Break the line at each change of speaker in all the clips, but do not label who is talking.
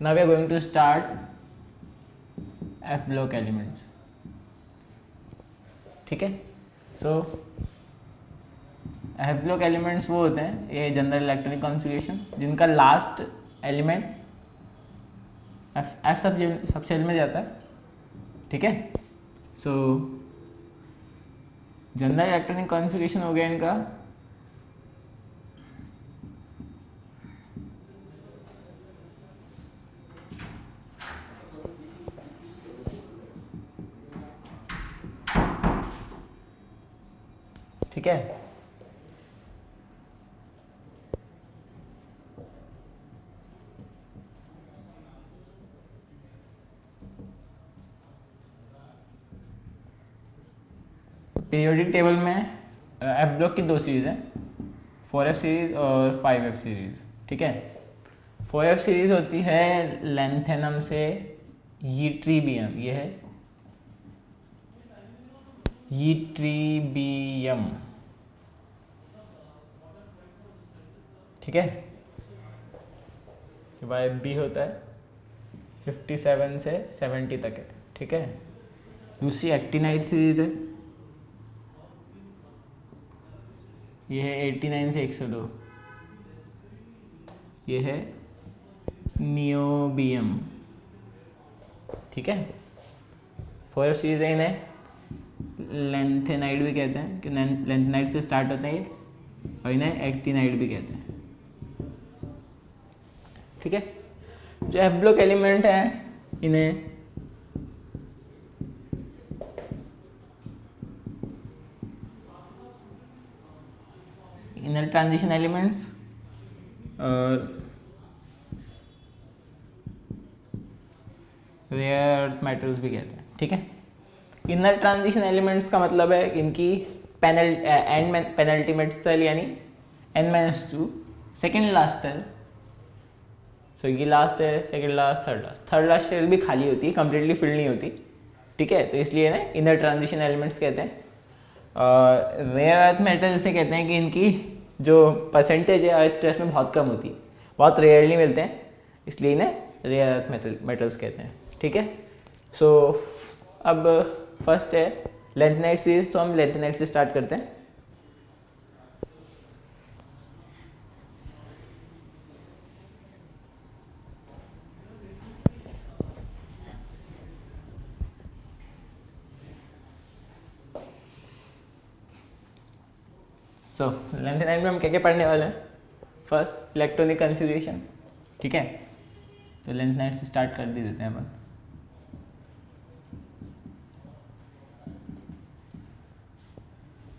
Now we are going to start F block elements. ठीक है, सो F block elements वो होते हैं, ये जनरल इलेक्ट्रॉनिक कॉन्फ़िगरेशन जिनका लास्ट एलिमेंट F सब सेल में जाता है. ठीक है, सो जनरल इलेक्ट्रॉनिक कॉन्फ़िगरेशन हो गया इनका. ठीक है, पीरियोडिक टेबल में एफ ब्लॉक की दो सीरीज़ हैं, 4F सीरीज़ और 5F सीरीज़. ठीक है, 4F सीरीज़ होती है लेंथेनम से यीट्रीबियम, ये है यीट्रीबियम. ठीक है, YB होता है 57 से 70 तक है. ठीक है, दूसरी एक्टिनाइट सीरीज है, ये है 89 से 102. ये है नियोबियम. ठीक है, 4F सीरीज है, इन्हें लेंथेनाइट भी कहते हैं कि लेंथेनाइट से स्टार्ट होते हैं ये, और इन्हें एक्टिनाइट भी कहते हैं. ठीक है, जो एफ ब्लॉक एलिमेंट है इन्हें इनर ट्रांजिशन एलिमेंट्स और रेयर अर्थ मेटल्स भी कहते हैं. ठीक है, इनर ट्रांजिशन एलिमेंट्स का मतलब है इनकी पेनल्टीमेट सेल यानी N-2 सेकेंड लास्ट सेल. सो ये लास्ट है, second last, third last cell भी खाली होती है, कंप्लीटली फिल नहीं होती. ठीक है, तो इसलिए ना इनर ट्रांजिशन एलिमेंट्स कहते हैं. और रेयर अर्थ मेटल से कहते हैं कि इनकी जो परसेंटेज है अर्थ क्रस्ट में बहुत कम होती है, बहुत रेयरली मिलते हैं, इसलिए इन्हें रेयर अर्थ मेटल्स कहते हैं. ठीक है, सो अब फर्स्ट है लेंथेनाइट सीरीज, तो हम लेंथेनाइट से स्टार्ट करते हैं. सो लेंथेनाइट में हम क्या क्या पढ़ने वाले हैं. First electronic configuration. ठीक है, तो लेंथेनाइट से स्टार्ट कर देते हैं अपन.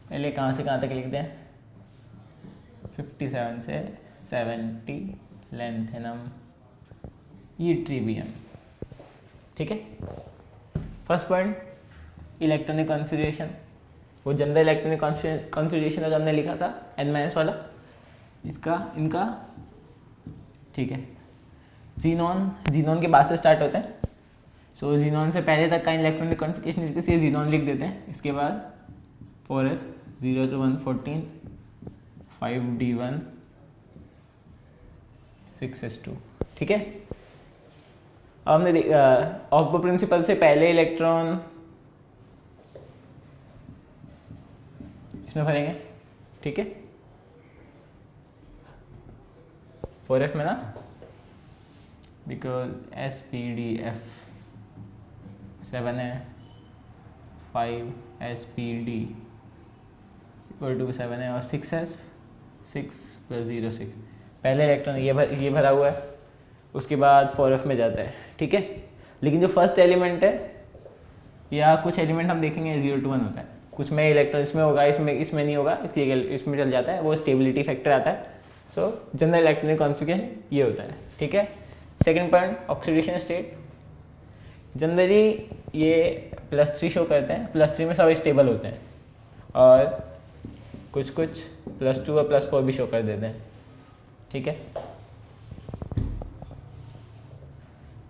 पहले कहाँ से कहाँ तक लिखते हैं, 57 से 70 लेंथेनम यीट्रीबियम. ठीक है, फर्स्ट पॉइंट इलेक्ट्रॉनिक कॉन्फ़िगरेशन, वो जनरल इलेक्ट्रॉनिक कॉन्फ़िगरेशन है जो हमने लिखा था N- वाला, इसका इनका. ठीक है, जीनॉन के बाद से स्टार्ट होते हैं. सो जीनॉन से पहले तक का इलेक्ट्रॉनिक कॉन्फ़िगरेशन लिखते हैं, जीनॉन लिख देते हैं. इसके बाद 4F 0 to 114, 5D1, 6S2. ठीक है, अब हमने ऑक्बो प्रिंसिपल से पहले इलेक्ट्रॉन इसमें भरेंगे. ठीक है, 4F में ना, बिकॉज SPDF 7 है, 5SPD इक्वल टू 7 है, और 6S 6 + 0 6. पहले इलेक्ट्रॉन ये भरा हुआ है, उसके बाद 4F में जाता है. ठीक है, लेकिन जो फर्स्ट एलिमेंट है या कुछ एलिमेंट हम देखेंगे 0 to 1 होता है, कुछ में इलेक्ट्रॉन इसमें होगा, इसमें नहीं होगा, इसमें चल जाता है, वो स्टेबिलिटी फैक्टर आता है. सो जनरल इलेक्ट्रॉनिक कॉन्फ़िगरेशन ये होता है. ठीक है, second point oxidation state. Generally ये +3 शो करते हैं, +3 में सब स्टेबल होते हैं, और कुछ +2 और +4 भी शो कर देते हैं. ठीक है,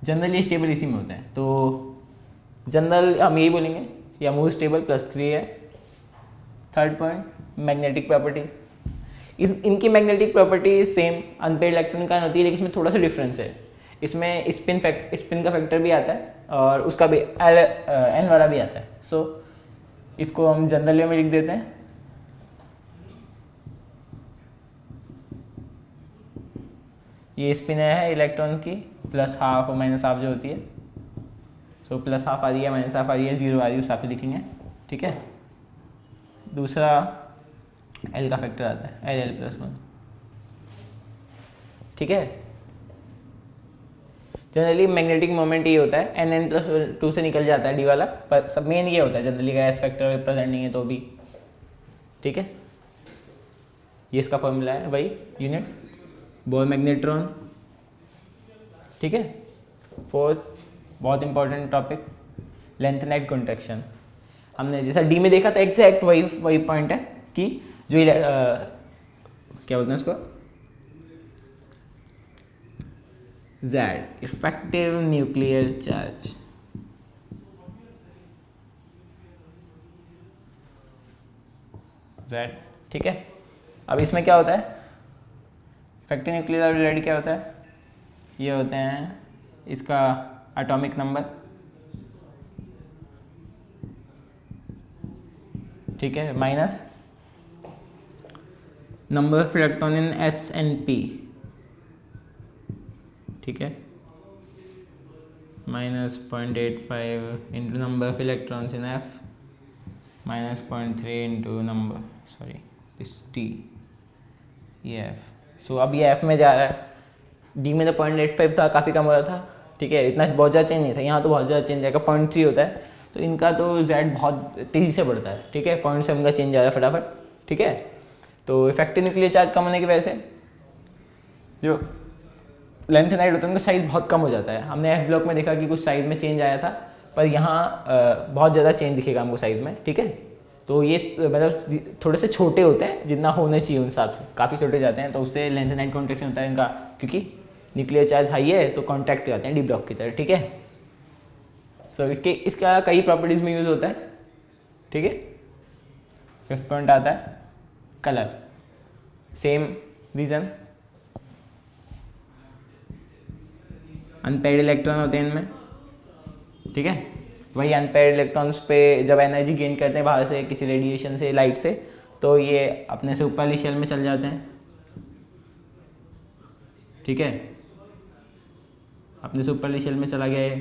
जनरली स्टेबल इसी में होते हैं. तो जनरल हम यही बोलेंगे, या मोर स्टेबल +3 है. Third point magnetic properties. इनकी magnetic property same unpaired electron का होती है, लेकिन इसमें थोड़ा सा डिफरेंस है. इसमें स्पिन का फैक्टर भी आता है और उसका भी n वाला भी आता है। सो इसको हम जनरल वे में लिख देते हैं। ये स्पिन है इलेक्ट्रॉन की प्लस हाफ और माइनस हाफ जो होती है। सो प्लस हाफ आ रही है, माइनस हाफ आ रही है, 0 आ रही है, उस हिसाब से लिखेंगे। ठीक है। दूसरा L का फैक्टर आता है L+1। ठीक है। जनरली मैग्नेटिक मोमेंट ये होता है Nn+2 से निकल जाता है D वाला, पर सब मेन ये होता है जनरली अगर S फैक्टर प्रेजेंट नहीं है तो भी। ठीक है। ये इसका फॉर्मूला है भाई, यूनिट बोर मैग्नेट्रॉन। ठीक है। फोर्थ बहुत important topic, length net contraction. हमने जैसा डी में देखा था एग्जैक्ट वही पॉइंट है कि जो क्या बोलते हैं उसको, Z effective nuclear charge. Z। ठीक है। अब इसमें क्या होता है, इफेक्टिव न्यूक्लियर रेडी क्या होता है, ये होते हैं इसका एटॉमिक नंबर। ठीक है। Minus number of electron in S and P। ठीक है। -0.85 into number of electrons in F, -0.3 into number this T, ये F। सो अब ये F में जा रहा है, D में तो 0.85 था, काफ़ी कम हो रहा था। ठीक है। इतना बहुत ज़्यादा चेंज नहीं था, यहाँ तो बहुत ज़्यादा चेंज आएगा, 0.3 होता है, तो इनका तो Z बहुत तेज़ी से बढ़ता है। ठीक है। 0.7 का चेंज आ रहा है फटाफट। ठीक है। तो इफेक्टिव न्यूक्लियर चार्ज कम होने की वजह से जो लेंथ नाइट होता है उनका साइज़ बहुत कम हो जाता है। हमने F ब्लॉक में देखा कि कुछ साइज़ में चेंज आया था, पर यहाँ बहुत ज़्यादा चेंज दिखेगा हमको साइज़ में। ठीक है। तो ये मतलब थोड़े से छोटे होते हैं जितना होने चाहिए उन हिसाब से, काफ़ी छोटे जाते हैं, तो उससे लेंथ नाइट कॉन्ट्रैक्शन होता है इनका, क्योंकि न्यूक्लियर चार्ज हाई है तो कॉन्ट्रैक्ट जाते हैं डी ब्लॉक की तरह। ठीक है। तो इसका कई प्रॉपर्टीज़ में यूज़ होता है। ठीक है। फिफ्थ पॉइंट आता है colour, same reason, unpaired electron होते हैं इनमें। ठीक है। वही अनपेयर्ड इलेक्ट्रॉन्स पे जब एनर्जी गेन करते हैं बाहर से किसी रेडिएशन से, लाइट से, तो ये अपने से ऊपर वाली शेल में चल जाते हैं। ठीक है। अपने से ऊपर वाली शेल में चला गया है,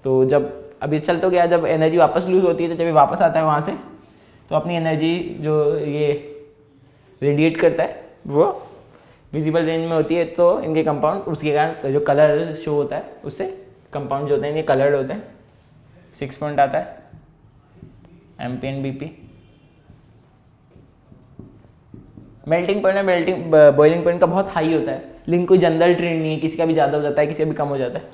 तो जब अभी चल तो गया, जब एनर्जी वापस लूज होती है तो जब ये वापस आता है वहाँ से, तो अपनी एनर्जी जो ये रेडिएट करता है वो विजिबल रेंज में होती है। तो इनके कंपाउंड, उसके कारण जो कलर शो होता है उससे कंपाउंड जो होते हैं ये कलर्ड होते हैं। 6 पॉइंट आता है MP and BP। Melting point boiling point का बहुत हाई होता है, लेकिन कोई जनरल ट्रेंड नहीं है, किसी का भी ज़्यादा हो जाता है, किसी का भी कम हो जाता है।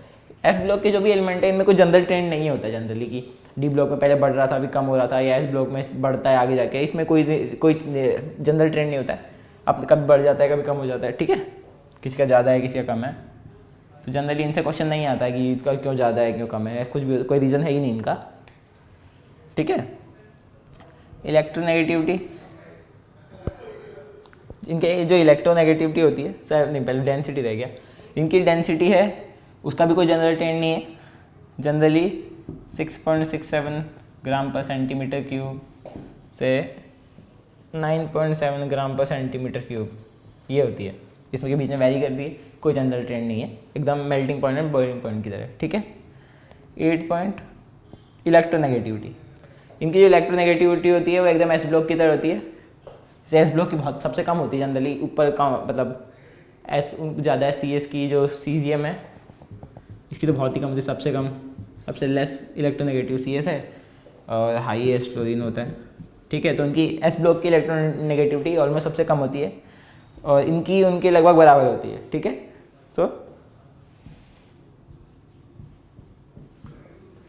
F ब्लॉक के जो भी एलिमेंट है इनमें कोई जनरल ट्रेंड नहीं होता है जनरली, कि D ब्लॉक में पहले बढ़ रहा था अभी कम हो रहा था, या S ब्लॉक में बढ़ता है आगे जाके, इसमें कोई जनरल ट्रेंड नहीं होता है। अब कभी बढ़ जाता है कभी कम हो जाता है। ठीक है। किसी का ज़्यादा है किसी का कम है, तो जनरली इनसे क्वेश्चन नहीं आता है कि इसका क्यों ज़्यादा है क्यों कम है, कुछ भी कोई रीज़न है ही नहीं इनका। ठीक है। इलेक्ट्रोनेगेटिविटी, इनके जो इलेक्ट्रोनेगेटिविटी होती है, सर नहीं पहले डेंसिटी रह गया, इनकी डेंसिटी है उसका भी कोई जनरल ट्रेंड नहीं है। जनरली 6.67 ग्राम पर सेंटीमीटर क्यूब से 9.7 ग्राम पर सेंटीमीटर क्यूब ये होती है, इसमें के बीच में वैरी करती है, कोई जनरल ट्रेंड नहीं है, एकदम मेल्टिंग पॉइंट और बॉइलिंग पॉइंट की तरह। ठीक है। 8 पॉइंट इलेक्ट्रोनेगेटिविटी, इनकी जो इलेक्ट्रोनेगेटिविटी होती है वो एकदम एस ब्लॉक की तरह होती है। एस ब्लॉक की बहुत सबसे कम होती है जनरली, ऊपर का मतलब एस ज़्यादा है। CS की जो सीजियम है इसकी तो बहुत ही कम होती है, सबसे कम, सबसे लेस इलेक्ट्रोनेगेटिव CS है, और हाई एस फ्लोरीन होता है। ठीक है। तो उनकी एस ब्लॉक की इलेक्ट्रोनेगेटिविटी ऑलमोस्ट सबसे कम होती है, और इनकी उनके लगभग बराबर होती है। ठीक है। तो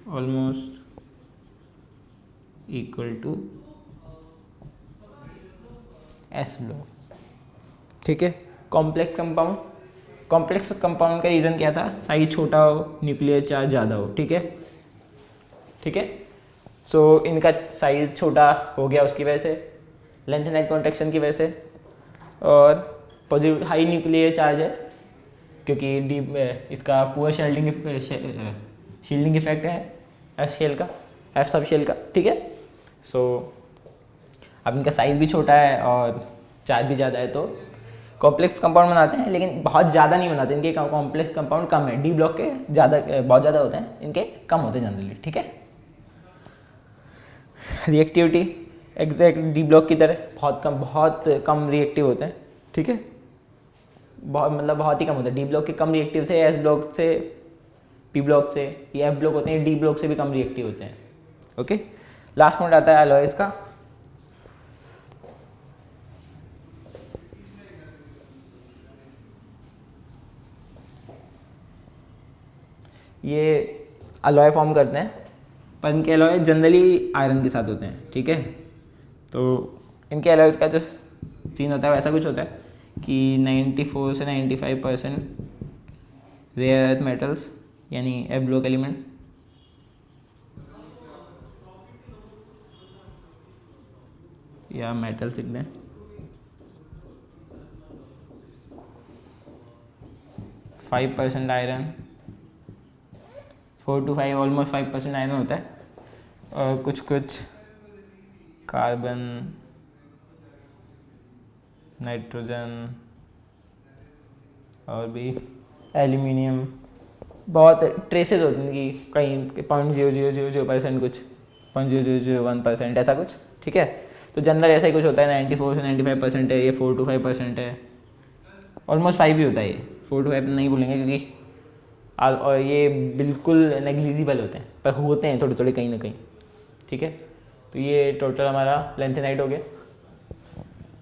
almost equal to s block. ठीक है। कॉम्प्लेक्स कंपाउंड का रीज़न क्या था, साइज छोटा हो, न्यूक्लियर चार्ज ज़्यादा हो। ठीक है। ठीक है। सो इनका साइज छोटा हो गया उसकी वजह से, लेंथ नेट कॉन्ट्रैक्शन की वजह से, और पॉजिटिव हाई न्यूक्लियर चार्ज है क्योंकि इसका पुअर शील्डिंग इफेक्ट है एफ शेल का, एफ सब शेल का, ठीक है। सो अब इनका साइज़ भी छोटा है और चार्ज भी ज़्यादा है, तो कॉम्प्लेक्स कंपाउंड बनाते हैं, लेकिन बहुत ज़्यादा नहीं बनाते। इनके कॉम्प्लेक्स कंपाउंड कम है, डी ब्लॉक के ज़्यादा, बहुत ज़्यादा होते हैं, इनके कम होते हैं जनरली, ठीक है। रिएक्टिविटी एग्जैक्ट डी ब्लॉक की तरह बहुत कम रिएक्टिव होते हैं, ठीक है। बहुत ही कम होता है। डी ब्लॉक के कम रिएक्टिव थे, एस ब्लॉक से, पी ब्लॉक से, ये एफ ब्लॉक होते हैं, डी ब्लॉक से भी कम रिएक्टिव होते हैं, ओके। लास्ट पॉइंट आता है अलॉयज का। ये अलॉय फॉर्म करते हैं, पर इनके अलॉय जनरली आयरन के साथ होते हैं, ठीक है। तो इनके अलॉयज का जो सीन होता है वैसा कुछ होता है कि 94 से 95% रेयर अर्थ मेटल्स यानी एफ ब्लॉक एलिमेंट्स, या मेटल्स लिख दें, 5% आयरन, 4 to 5 ऑलमोस्ट 5% आयरन होता है, और कुछ कार्बन, नाइट्रोजन और भी एल्यूमिनियम, बहुत ट्रेसेस होती हैं कि कहीं 0.0000%, कुछ 0.0001% ऐसा कुछ, ठीक है। तो जनरल ऐसा ही कुछ होता है, 94 से 95% है, ये 4 to 5% है, ऑलमोस्ट 5 ही होता है। ये 4 to 5 नहीं बोलेंगे क्योंकि और ये बिल्कुल नेग्लिजिबल होते हैं, पर होते हैं थोड़े थोड़े कहीं ना कहीं, ठीक है। तो ये टोटल हमारा लेंथेनाइट हो गया।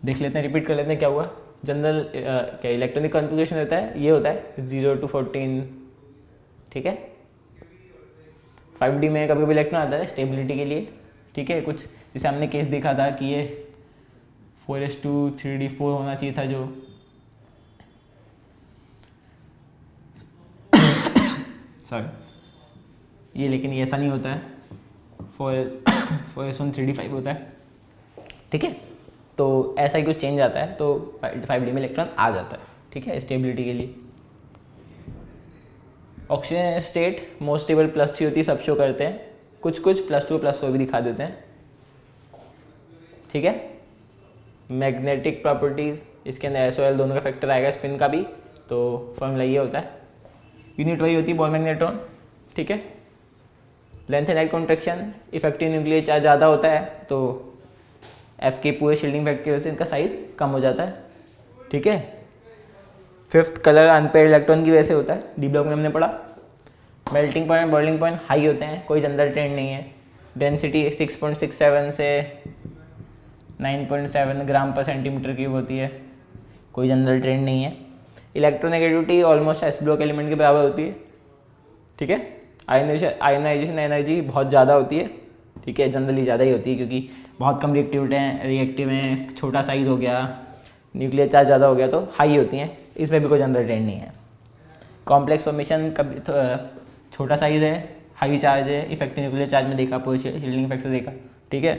देख लेते हैं, रिपीट कर लेते हैं क्या हुआ। जनरल क्या इलेक्ट्रॉनिक कॉन्फ़िगरेशन रहता है, ये होता है 0 to 14, ठीक है। 5D में कभी कभी इलेक्ट्रॉन आता है स्टेबिलिटी के लिए, ठीक है। कुछ जैसे हमने केस देखा था कि ये 4s2 3d4 होना चाहिए था जो सॉरी ये, लेकिन ये ऐसा नहीं होता है, 4s1 3d5 होता है, ठीक है। तो ऐसा ही कुछ चेंज आता है, तो 5D में इलेक्ट्रॉन आ जाता है, ठीक है, स्टेबिलिटी के लिए। ऑक्सीजन स्टेट मोस्ट स्टेबल +3 होती है, सब शो करते हैं, कुछ +2 +4 भी दिखा देते हैं, ठीक है। मैग्नेटिक प्रॉपर्टीज़, इसके अंदर SOL दोनों का फैक्टर आएगा, स्पिन का भी, तो फॉर्मूला ये होता है, यूनिट वही होती है, बॉल मैग्नेट्रॉन, ठीक है। Length and light contraction, effective nuclear charge ज़्यादा होता है, तो एफ के पूरे शील्डिंग फैक्टर से इनका साइज कम हो जाता है, ठीक है। फिफ्थ कलर अनपेयर्ड इलेक्ट्रॉन की वजह से होता है, डी ब्लॉक में हमने पढ़ा। Melting point boiling point high होते हैं, कोई जनरल ट्रेंड नहीं है। डेंसिटी 6.67 से 9.7 ग्राम पर सेंटीमीटर क्यूब होती है, कोई जनरल ट्रेंड नहीं है। Electronegativity almost S block element के बराबर होती है, ठीक है। आयनाइजेशन एनर्जी बहुत ज़्यादा होती है, ठीक है, जनरली ज़्यादा ही होती है क्योंकि बहुत कम रिएक्टिव हैं, छोटा साइज़ हो गया, न्यूक्लियर चार्ज ज़्यादा हो गया, तो हाई होती हैं, इसमें भी कोई जनरल ट्रेंड नहीं है। कॉम्प्लेक्स फॉर्मेशन कभी छोटा साइज़ है, हाई चार्ज है, इफेक्टिव न्यूक्लियर चार्ज में देखा, शील्डिंग इफेक्ट से देखा, ठीक है।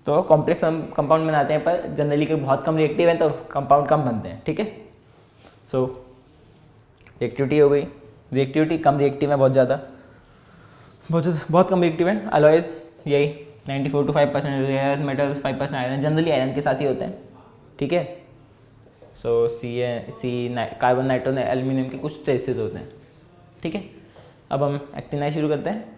तो कॉम्प्लेक्स कंपाउंड बनाते हैं, पर जनरली के बहुत कम रिएक्टिव हैं तो कंपाउंड कम बनते हैं, ठीक है। सो रिएक्टिविटी हो गई, रिएक्टिविटी कम रिएक्टिव है, बहुत कम रिएक्टिव है। अलॉयज यही 94 to 5% rare metals, 5% iron, generally iron के साथ ही होते हैं, ठीक है। सो कार्बन, नाइट्रोजन, एल्यूमिनियम के कुछ ट्रेसेस होते हैं, ठीक है। अब हम एक्टिनाइज शुरू करते हैं।